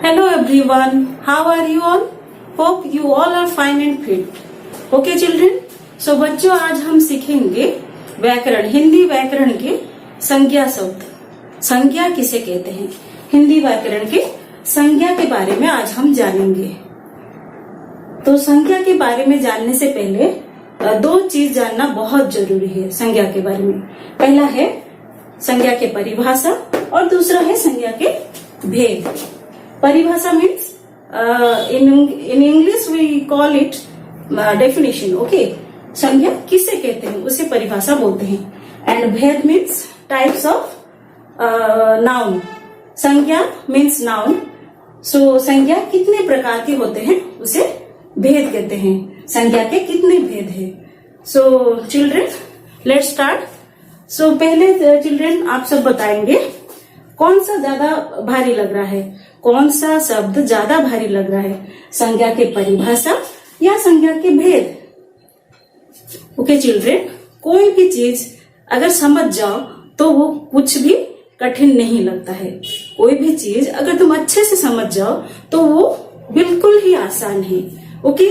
Hello everyone, how are you all? Hope you all are fine and fit. Okay children? So बच्चों आज हम सीखेंगे व्याकरण, हिंदी व्याकरण के संज्ञा शब्द। संज्ञा किसे कहते हैं? हिंदी व्याकरण के संज्ञा के बारे में आज हम जानेंगे। तो संज्ञा के बारे में जानने से पहले दो चीज जानना बहुत जरूरी है संज्ञा के बारे में। पहला है संज्ञा के परिभाषा और दूसरा है संज्ञा के भेद। परिभाषा means in English we call it definition, okay? संज्ञा किसे कहते हैं उसे परिभाषा बोलते हैं। एंड भेद मीन्स टाइप्स ऑफ नाउन। संज्ञा मीन्स नाउन। सो संज्ञा कितने प्रकार के होते हैं उसे भेद कहते हैं। संज्ञा के कितने भेद हैं? So children let's start. So पहले चिल्ड्रन आप सब बताएंगे कौन सा ज्यादा भारी लग रहा है, कौन सा शब्द ज्यादा भारी लग रहा है, संज्ञा के परिभाषा या संज्ञा के भेद। ओके चिल्ड्रन, कोई भी चीज अगर समझ जाओ तो वो कुछ भी कठिन नहीं लगता है। कोई भी चीज अगर तुम अच्छे से समझ जाओ तो वो बिल्कुल ही आसान है। ओके,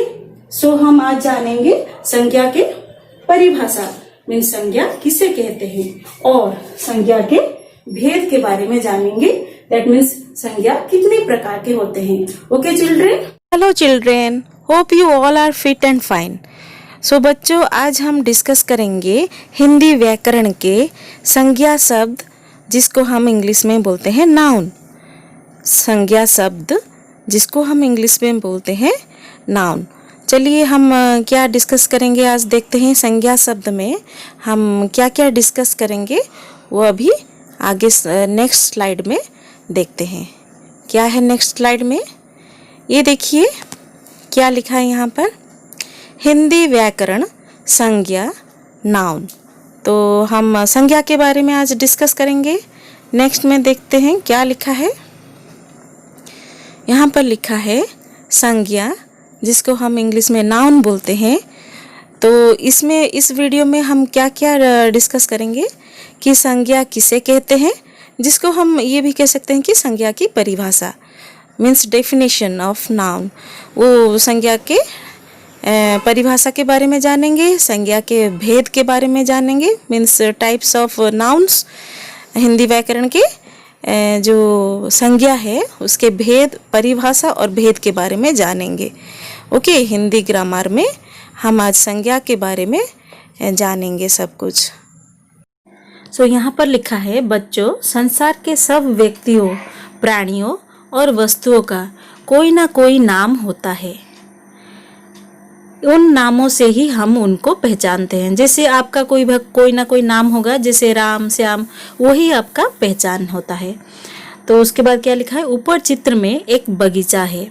सो हम आज जानेंगे संज्ञा के परिभाषा मीन संज्ञा किसे कहते हैं और संज्ञा के भेद के बारे में जानेंगे। दैट मीन्स संज्ञा कितने प्रकार के होते हैं। Okay children? Hello children, hope you all are fit and fine. So बच्चों, आज हम डिस्कस करेंगे हिंदी व्याकरण के संज्ञा शब्द जिसको हम इंग्लिश में बोलते हैं नाउन। संज्ञा शब्द जिसको हम इंग्लिश में बोलते हैं नाउन। चलिए हम क्या डिस्कस करेंगे आज देखते हैं। संज्ञा शब्द में हम क्या क्या डिस्कस करेंगे वो अभी आगे नेक्स्ट स्लाइड में देखते हैं। क्या है नेक्स्ट स्लाइड में? ये देखिए क्या लिखा है यहाँ पर, हिंदी व्याकरण संज्ञा नाउन। तो हम संज्ञा के बारे में आज डिस्कस करेंगे। नेक्स्ट में देखते हैं क्या लिखा है। यहाँ पर लिखा है संज्ञा जिसको हम इंग्लिश में नाउन बोलते हैं। तो इसमें इस वीडियो में हम क्या क्या डिस्कस करेंगे कि संज्ञा किसे कहते हैं, जिसको हम ये भी कह सकते हैं कि संज्ञा की परिभाषा मीन्स डेफिनेशन ऑफ नाउन। वो संज्ञा के परिभाषा के बारे में जानेंगे, संज्ञा के भेद के बारे में जानेंगे means types of nouns. Hindi व्याकरण के जो संज्ञा है उसके भेद, परिभाषा और भेद के बारे में जानेंगे। ओके, हिंदी ग्रामर में हम आज संज्ञा के बारे में जानेंगे सब कुछ। सो यहाँ पर लिखा है बच्चों, संसार के सब व्यक्तियों, प्राणियों और वस्तुओं का कोई ना कोई नाम होता है। उन नामों से ही हम उनको पहचानते हैं। जैसे आपका कोई ना कोई नाम होगा, जैसे राम, श्याम, वही आपका पहचान होता है। तो उसके बाद क्या लिखा है, ऊपर चित्र में एक बगीचा है।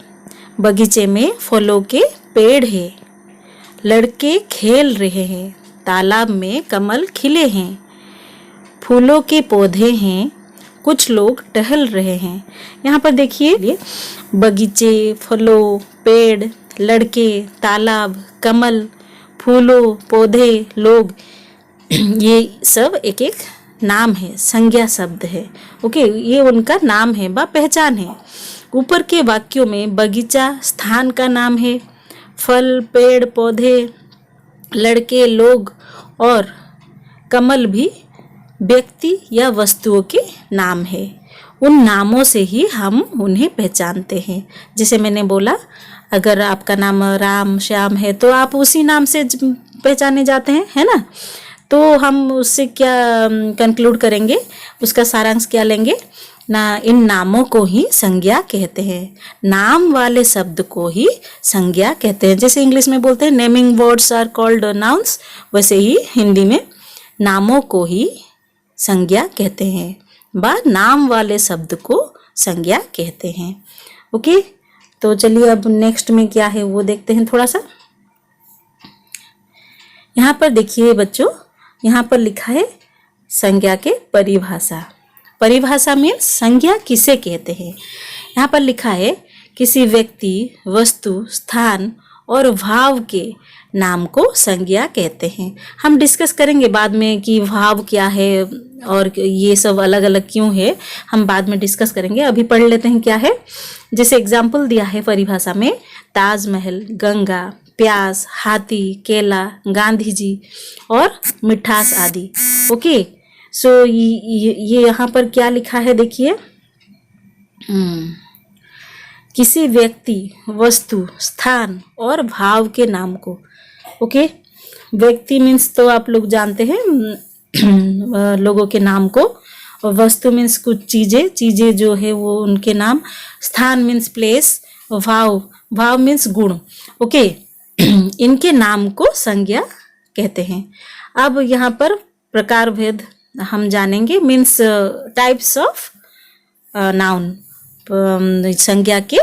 बगीचे में फलों के पेड़ है, लड़के खेल रहे हैं, तालाब में कमल खिले हैं, फूलों के पौधे हैं, कुछ लोग टहल रहे हैं। यहाँ पर देखिए बगीचे, फलों, पेड़, लड़के, तालाब, कमल, फूलों, पौधे, लोग, ये सब एक एक नाम है, संज्ञा शब्द है। ओके, ये उनका नाम है व पहचान है। ऊपर के वाक्यों में बगीचा स्थान का नाम है, फल, पेड़, पौधे, लड़के, लोग और कमल भी व्यक्ति या वस्तुओं के नाम है। उन नामों से ही हम उन्हें पहचानते हैं। जैसे मैंने बोला, अगर आपका नाम राम, श्याम है तो आप उसी नाम से पहचाने जाते हैं, है ना? तो हम उससे क्या कंक्लूड करेंगे, उसका सारांश क्या लेंगे ना, इन नामों को ही संज्ञा कहते हैं। नाम वाले शब्द को ही संज्ञा कहते हैं। जैसे इंग्लिश में बोलते हैं naming words are called nouns, वैसे ही हिंदी में नामों को ही संज्ञा कहते हैं व नाम वाले शब्द को संज्ञा कहते हैं। ओके, तो चलिए अब नेक्स्ट में क्या है वो देखते हैं थोड़ा सा। यहाँ पर देखिए बच्चों, यहाँ पर लिखा है संज्ञा के परिभाषा। परिभाषा में संज्ञा किसे कहते हैं। यहाँ पर लिखा है किसी व्यक्ति, वस्तु, स्थान और भाव के नाम को संज्ञा कहते हैं। हम डिस्कस करेंगे बाद में कि भाव क्या है और ये सब अलग अलग क्यों है, हम बाद में डिस्कस करेंगे। अभी पढ़ लेते हैं क्या है। जैसे एग्जाम्पल दिया है परिभाषा में, ताजमहल, गंगा, प्यास, हाथी, केला, गांधी जी और मिठास आदि। ओके, सो ये यहाँ पर क्या लिखा है देखिए, किसी व्यक्ति, वस्तु, स्थान और भाव के नाम को। ओके, व्यक्ति मीन्स तो आप लोग जानते हैं लोगों के नाम को, और वस्तु मीन्स कुछ चीजें जो है वो उनके नाम, स्थान मीन्स प्लेस, भाव मीन्स गुण। ओके, इनके नाम को संज्ञा कहते हैं। अब यहाँ पर प्रकार भेद हम जानेंगे, मीन्स टाइप्स ऑफ नाउन, संज्ञा के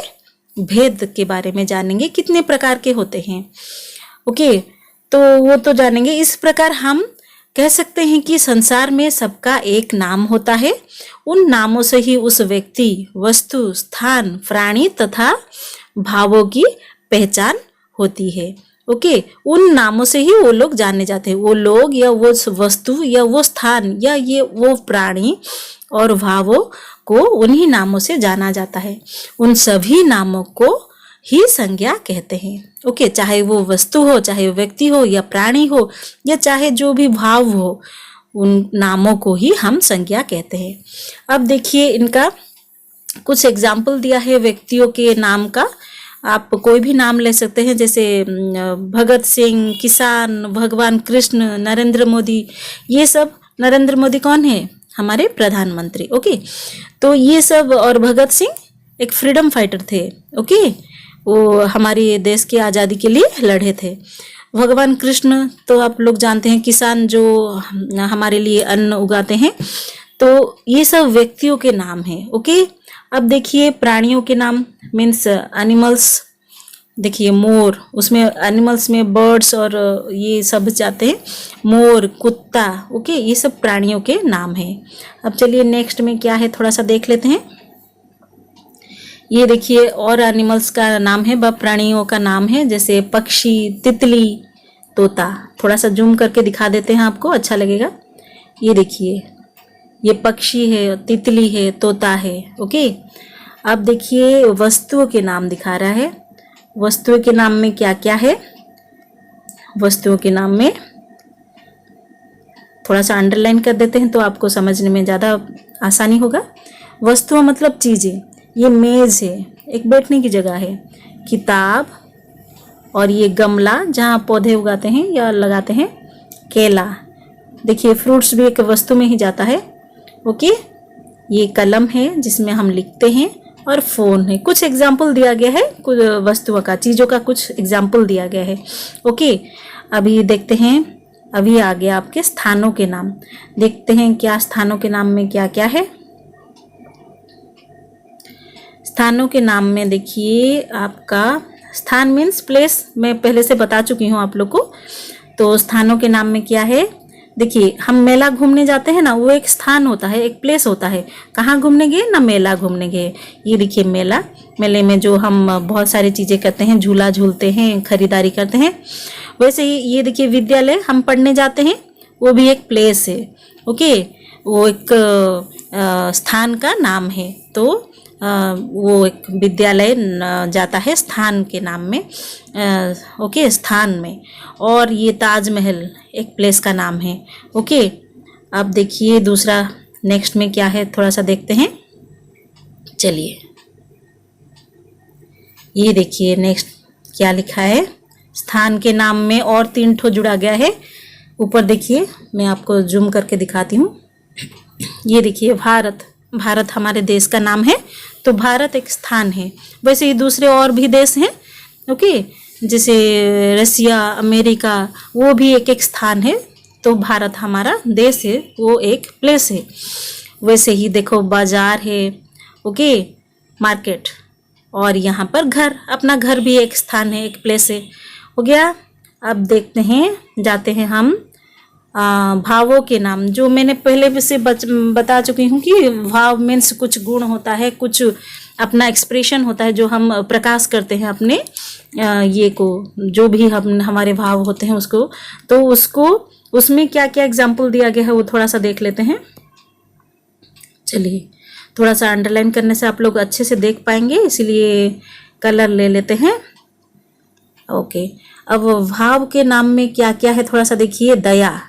भेद के बारे में जानेंगे, कितने प्रकार के होते हैं। ओके, तो वो तो जानेंगे। इस प्रकार हम कह सकते हैं कि संसार में सबका एक नाम होता है। उन नामों से ही उस व्यक्ति, वस्तु, स्थान, प्राणी तथा भावों की पहचान होती है। ओके, उन नामों से ही वो लोग जाने जाते हैं। वो लोग या वो वस्तु या वो स्थान या ये वो प्राणी और भावों को उन्हीं नामों से जाना जाता है। उन सभी नामों को ही संज्ञा कहते हैं। ओके, चाहे वो वस्तु हो, चाहे वो व्यक्ति हो या प्राणी हो, या चाहे जो भी भाव हो, उन नामों को ही हम संज्ञा कहते हैं। अब देखिए, इनका कुछ एग्जाम्पल दिया है व्यक्तियों के नाम का। आप कोई भी नाम ले सकते हैं, जैसे भगत सिंह, किसान, भगवान कृष्ण, नरेंद्र मोदी। ये सब, नरेंद्र मोदी कौन है? हमारे प्रधानमंत्री। ओके, तो ये सब, और भगत सिंह एक फ्रीडम फाइटर थे। ओके, वो हमारे देश की आज़ादी के लिए लड़े थे। भगवान कृष्ण तो आप लोग जानते हैं, किसान जो हमारे लिए अन्न उगाते हैं। तो ये सब व्यक्तियों के नाम हैं। ओके, अब देखिए प्राणियों के नाम, मीन्स एनिमल्स। देखिए मोर, उसमें एनिमल्स में बर्ड्स और ये सब जाते हैं। मोर, कुत्ता। ओके, ये सब प्राणियों के नाम हैं। अब चलिए नेक्स्ट में क्या है थोड़ा सा देख लेते हैं। ये देखिए और एनिमल्स का नाम है, व प्राणियों का नाम है, जैसे पक्षी, तितली, तोता। थोड़ा सा जूम करके दिखा देते हैं आपको, अच्छा लगेगा। ये देखिए, ये पक्षी है, तितली है, तोता है। ओके, अब देखिए वस्तुओं के नाम दिखा रहा है। वस्तुओं के नाम में क्या क्या है? वस्तुओं के नाम में थोड़ा सा अंडरलाइन कर देते हैं तो आपको समझने में ज़्यादा आसानी होगा। वस्तुओं मतलब चीज़ें। ये मेज़ है, एक बैठने की जगह है। किताब, और ये गमला जहाँ पौधे उगाते हैं या लगाते हैं। केला, देखिए फ्रूट्स भी एक वस्तु में ही जाता है। ओके, ये कलम है जिसमें हम लिखते हैं, और फ़ोन है। कुछ एग्जाम्पल दिया गया है, कुछ वस्तुओं का, चीज़ों का कुछ एग्जाम्पल दिया गया है। ओके, अभी देखते हैं, अभी आ गया आपके स्थानों के नाम। देखते हैं क्या स्थानों के नाम में क्या क्या है। स्थानों के नाम में देखिए आपका, स्थान मीन्स प्लेस, मैं पहले से बता चुकी हूँ आप लोग को। तो स्थानों के नाम में क्या है, देखिए हम मेला घूमने जाते हैं ना, वो एक स्थान होता है, एक प्लेस होता है। कहाँ घूमने गए ना, मेला घूमने गए। ये देखिए मेला, मेले में जो हम बहुत सारी चीज़ें करते हैं, झूला झूलते हैं, खरीदारी करते हैं। वैसे ही ये देखिए विद्यालय, हम पढ़ने जाते हैं, वो भी एक प्लेस है। ओके, वो एक स्थान का नाम है। तो वो एक विद्यालय जाता है स्थान के नाम में। ओके, स्थान में। और ये ताजमहल एक प्लेस का नाम है। ओके, अब देखिए दूसरा नेक्स्ट में क्या है, थोड़ा सा देखते हैं। चलिए, ये देखिए नेक्स्ट क्या लिखा है। स्थान के नाम में और 3 ठो जुड़ा गया है। ऊपर देखिए, मैं आपको जूम करके दिखाती हूँ। ये देखिए भारत, भारत हमारे देश का नाम है। तो भारत एक स्थान है। वैसे ही दूसरे और भी देश हैं। ओके, जैसे रसिया, अमेरिका, वो भी एक एक स्थान है। तो भारत हमारा देश है, वो एक प्लेस है। वैसे ही देखो बाजार है। Okay, market. और यहाँ पर घर, अपना घर भी एक स्थान है, एक प्लेस है। हो गया। अब देखते हैं, जाते हैं हम भावों के नाम, जो मैंने पहले से बता चुकी हूँ कि भाव मीन्स कुछ गुण होता है, कुछ अपना एक्सप्रेशन होता है जो हम प्रकाश करते हैं अपने ये को, जो भी हम हमारे भाव होते हैं उसको, तो उसको उसमें क्या क्या एग्जाम्पल दिया गया है वो थोड़ा सा देख लेते हैं। चलिए, थोड़ा सा अंडरलाइन करने से आप लोग अच्छे से देख पाएंगे, इसीलिए कलर ले लेते हैं। ओके, अब भाव के नाम में क्या क्या है थोड़ा सा देखिए। दया,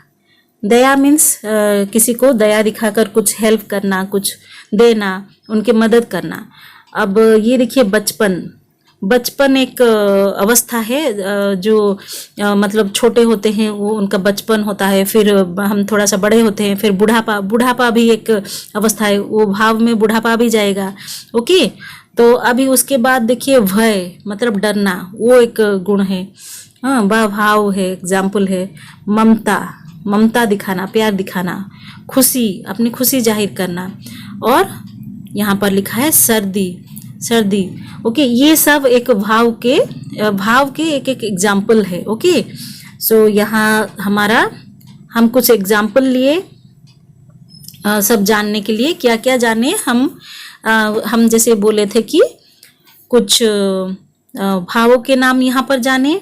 दया मीन्स किसी को दया दिखाकर कुछ हेल्प करना, कुछ देना, उनके मदद करना। अब ये देखिए बचपन, बचपन एक अवस्था है जो मतलब छोटे होते हैं वो उनका बचपन होता है, फिर हम थोड़ा सा बड़े होते हैं, फिर बुढ़ापा, बुढ़ापा भी एक अवस्था है, वो भाव में बुढ़ापा भी जाएगा। ओके, तो अभी उसके बाद देखिए भय मतलब डरना, वो एक गुण है, हाँ वह भाव है, एग्जाम्पल है। ममता, ममता दिखाना, प्यार दिखाना। खुशी, अपनी खुशी जाहिर करना। और यहाँ पर लिखा है सर्दी, सर्दी। ओके, ये सब एक भाव के एक एक एग्जाम्पल है। ओके, सो यहाँ हमारा हम कुछ एग्जाम्पल लिए सब जानने के लिए। क्या क्या जाने हम जैसे बोले थे कि कुछ भावों के नाम यहाँ पर जाने,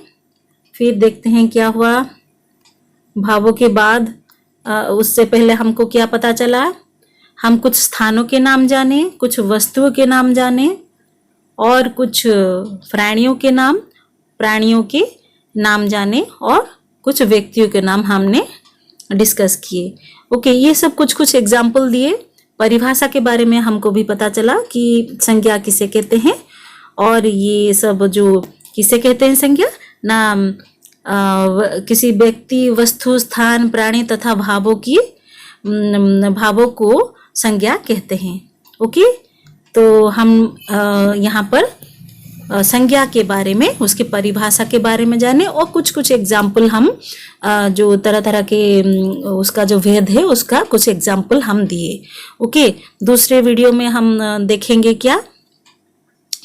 फिर देखते हैं क्या हुआ। भावों के बाद उससे पहले हमको क्या पता चला, हम कुछ स्थानों के नाम जाने, कुछ वस्तुओं के नाम जाने, और कुछ प्राणियों के नाम जाने, और कुछ व्यक्तियों के नाम हमने डिस्कस किए। ओके, ये सब कुछ कुछ एग्जाम्पल दिए। परिभाषा के बारे में हमको भी पता चला कि संज्ञा किसे कहते हैं, और ये सब जो किसे कहते हैं संज्ञा, नाम किसी व्यक्ति, वस्तु, स्थान, प्राणी तथा भावों को संज्ञा कहते हैं। ओके, तो हम यहाँ पर संज्ञा के बारे में, उसकी परिभाषा के बारे में जाने, और कुछ कुछ एग्जाम्पल हम जो तरह तरह के उसका जो भेद है उसका कुछ एग्जाम्पल हम दिए। ओके, दूसरे वीडियो में हम देखेंगे क्या,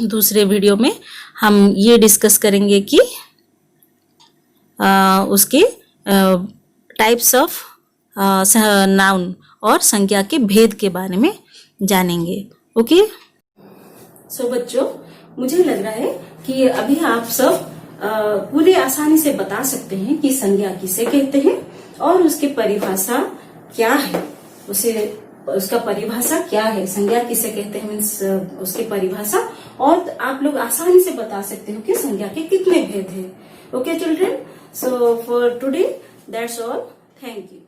दूसरे वीडियो में हम ये डिस्कस करेंगे कि उसके टाइप्स ऑफ नाउन और संज्ञा के भेद के बारे में जानेंगे। ओके, सो बच्चों, मुझे लग रहा है कि अभी आप सब पूरे आसानी से बता सकते हैं कि संज्ञा किसे कहते हैं और उसकी परिभाषा क्या है, उसका परिभाषा क्या है, संज्ञा किसे कहते हैं मीन्स उसकी परिभाषा, और आप लोग आसानी से बता सकते हो कि संज्ञा के कितने भेद हैं। Okay children, so for today that's all, thank you.